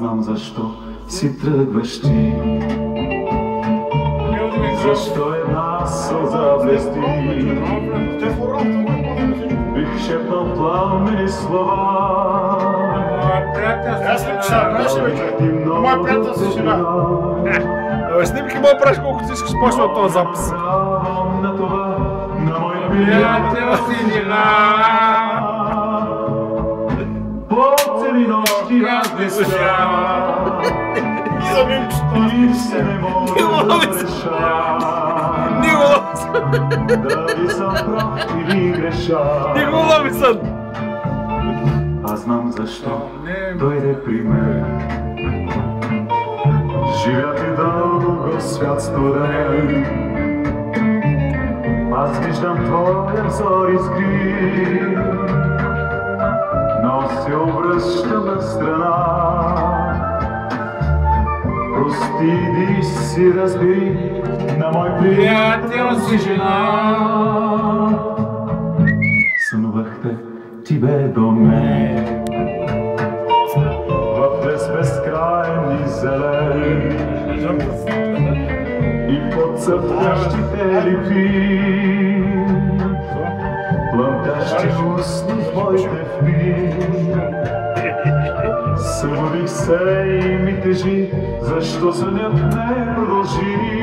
знам защо си тръгваш ти. Защо една сълза блести? Бих шепнал пламени слова. Аз ли пиша, правиш ли бе? Моя приятел си жена. Снимки мога правиш колкото си искаш, почва от този запис. Приятел си жена. По цели нощи аз не спя. И за мимчето. И се не мога да реша. Дали съм прав или греша. Никола сън. Аз знам защо дойде при мен. Живя ти дълго свят студен. Аз виждам твоя взор изгри, но се обръщам на страна. Прости, иди си разбери, на мой приятел си жена. Сънувах те, ти бе до мен, в лес безкрайен и зелен, и под цъфтящите липи, плъмтящи устни твоите впи. Събудих се и ми тежи, защо сънят не продължи.